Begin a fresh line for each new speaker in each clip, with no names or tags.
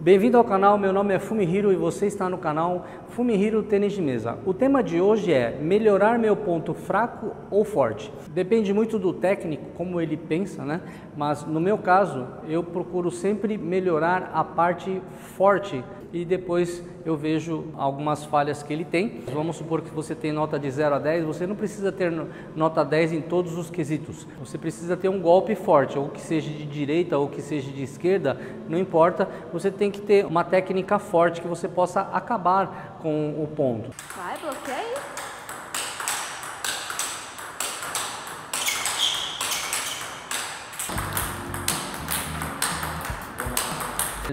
Bem-vindo ao canal, meu nome é Fumihiro e você está no canal Fumihiro Tênis de Mesa. O tema de hoje é melhorar meu ponto fraco ou forte. Depende muito do técnico, como ele pensa, né? Mas no meu caso, eu procuro sempre melhorar a parte forte e depois eu vejo algumas falhas que ele tem. Vamos supor que você tem nota de 0 a 10, você não precisa ter nota 10 em todos os quesitos. Você precisa ter um golpe forte, ou que seja de direita ou que seja de esquerda, não importa. Você tem que ter uma técnica forte que você possa acabar com o ponto.
Vai, bloqueio.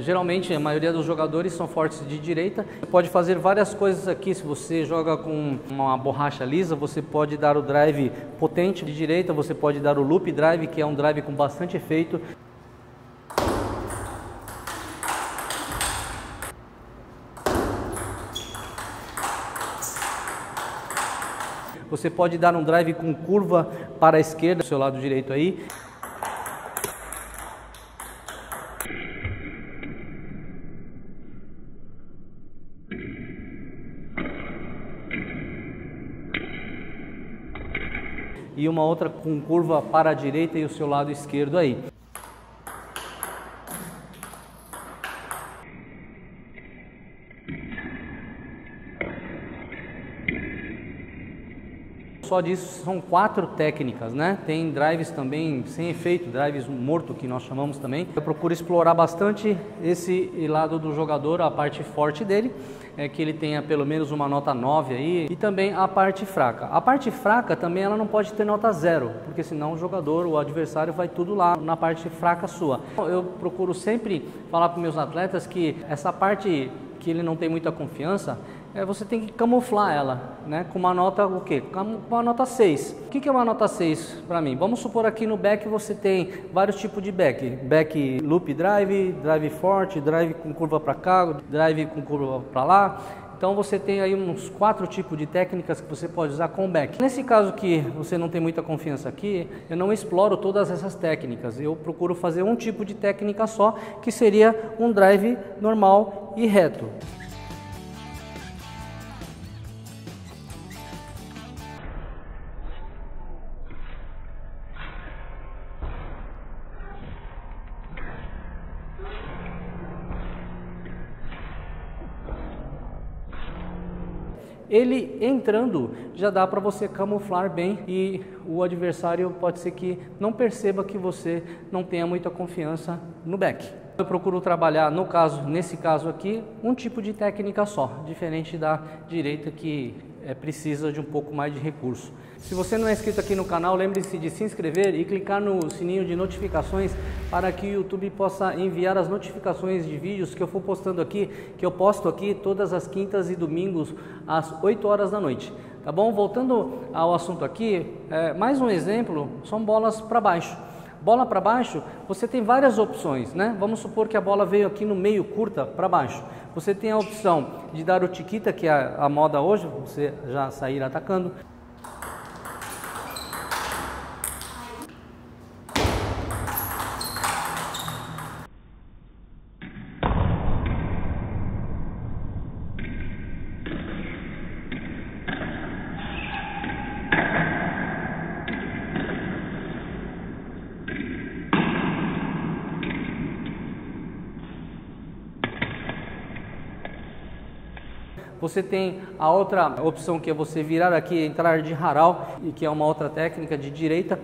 Geralmente a maioria dos jogadores são fortes de direita. Você pode fazer várias coisas aqui. Se você joga com uma borracha lisa, você pode dar o drive potente de direita, você pode dar o loop drive, que é um drive com bastante efeito. Você pode dar um drive com curva para a esquerda, do seu lado direito aí. E uma outra com curva para a direita e o seu lado esquerdo aí. Só disso são 4 técnicas, né? Tem drives também sem efeito, drives morto que nós chamamos também. Eu procuro explorar bastante esse lado do jogador, a parte forte dele, que ele tenha pelo menos uma nota 9 aí, e também a parte fraca. A parte fraca também ela não pode ter nota 0, porque senão o jogador, o adversário vai tudo lá na parte fraca sua. Eu procuro sempre falar para meus atletas que essa parte que ele não tem muita confiança, você tem que camuflar ela, né? Com uma nota o quê? Com uma nota 6. O que é uma nota 6 para mim? Vamos supor aqui no back você tem vários tipos de back. Back loop drive, drive forte, drive com curva para cá, drive com curva para lá. Então você tem aí uns 4 tipos de técnicas que você pode usar com o back. Nesse caso que você não tem muita confiança aqui, eu não exploro todas essas técnicas. Eu procuro fazer um tipo de técnica só, que seria um drive normal e reto. Ele entrando já dá para você camuflar bem e o adversário pode ser que não perceba que você não tenha muita confiança no back. Eu procuro trabalhar, nesse caso aqui, um tipo de técnica só, diferente da direita que precisa de um pouco mais de recurso. Se você não é inscrito aqui no canal, lembre-se de se inscrever e clicar no sininho de notificações para que o YouTube possa enviar as notificações de vídeos que eu for postando aqui, que eu posto aqui todas as quintas e domingos às 8 horas da noite. Tá bom? Voltando ao assunto aqui, mais um exemplo, são bolas para baixo. Bola para baixo, você tem várias opções, né? Vamos supor que a bola veio aqui no meio, curta, para baixo. Você tem a opção de dar o chiquita, que é a moda hoje, você já sair atacando. Você tem a outra opção que é você virar aqui, entrar de haral, e que é uma outra técnica de direita.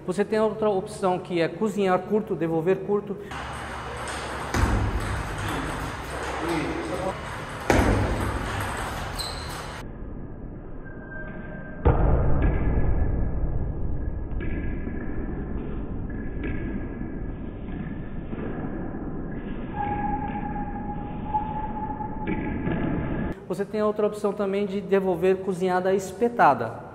Você tem outra opção que é cozinhar curto, devolver curto. Você tem a outra opção também de devolver cozinhada espetada.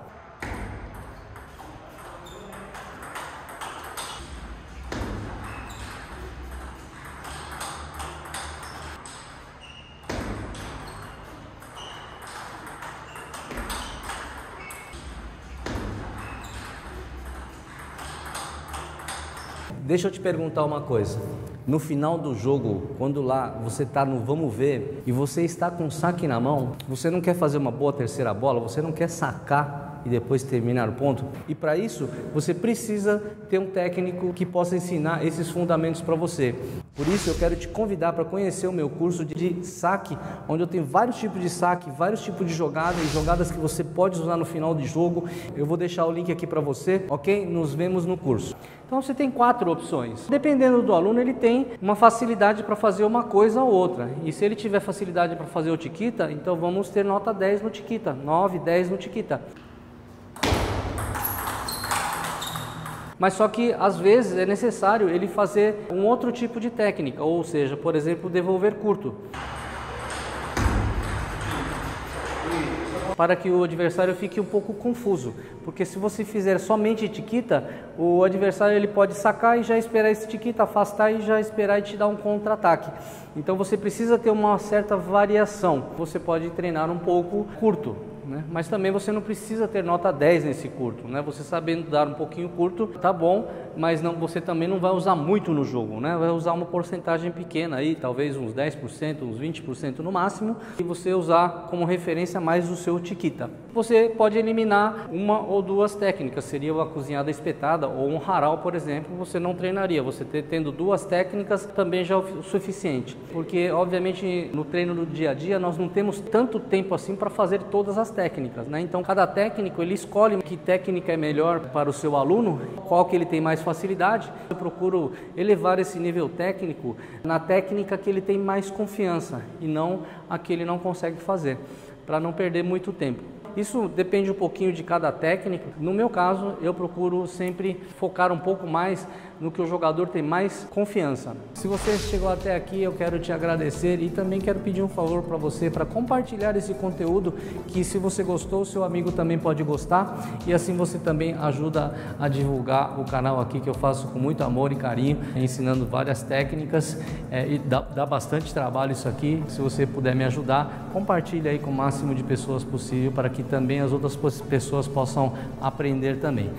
Deixa eu te perguntar uma coisa. No final do jogo, quando lá você está no vamos ver e você está com o saque na mão, você não quer fazer uma boa terceira bola, você não quer sacar e depois terminar o ponto? E para isso, você precisa ter um técnico que possa ensinar esses fundamentos para você. Por isso, eu quero te convidar para conhecer o meu curso de saque, onde eu tenho vários tipos de saque, vários tipos de jogadas e jogadas que você pode usar no final de jogo. Eu vou deixar o link aqui para você, ok? Nos vemos no curso. Então você tem 4 opções. Dependendo do aluno, ele tem uma facilidade para fazer uma coisa ou outra. E se ele tiver facilidade para fazer o Chiquita, então vamos ter nota 10 no Chiquita, 9, 10 no Chiquita. Mas só que às vezes é necessário ele fazer um outro tipo de técnica, ou seja, por exemplo, devolver curto, para que o adversário fique um pouco confuso, porque se você fizer somente Chiquita, o adversário ele pode sacar e já esperar esse Chiquita, afastar e já esperar e te dar um contra-ataque. Então você precisa ter uma certa variação. Você pode treinar um pouco curto, né? Mas também você não precisa ter nota 10 nesse curto, né? Você sabendo dar um pouquinho curto, tá bom, mas não, você também não vai usar muito no jogo, né? Vai usar uma porcentagem pequena aí, talvez uns 10%, uns 20% no máximo, e você usar como referência mais o seu Chiquita. Você pode eliminar uma ou duas técnicas, seria uma cozinhada espetada ou um haral, por exemplo, você não treinaria. Você tendo 2 técnicas também já é o suficiente, porque obviamente no treino do dia a dia nós não temos tanto tempo assim para fazer todas as técnicas, né? Então cada técnico ele escolhe que técnica é melhor para o seu aluno, qual que ele tem mais facilidade. Eu procuro elevar esse nível técnico na técnica que ele tem mais confiança e não a que ele não consegue fazer, para não perder muito tempo. Isso depende um pouquinho de cada técnica. No meu caso, eu procuro sempre focar um pouco mais no que o jogador tem mais confiança. Se você chegou até aqui, eu quero te agradecer e também quero pedir um favor para você, para compartilhar esse conteúdo, que se você gostou, seu amigo também pode gostar, e assim você também ajuda a divulgar o canal aqui que eu faço com muito amor e carinho, ensinando várias técnicas, e dá bastante trabalho isso aqui. Se você puder me ajudar, compartilhe aí com o máximo de pessoas possível, para que também as outras pessoas possam aprender também.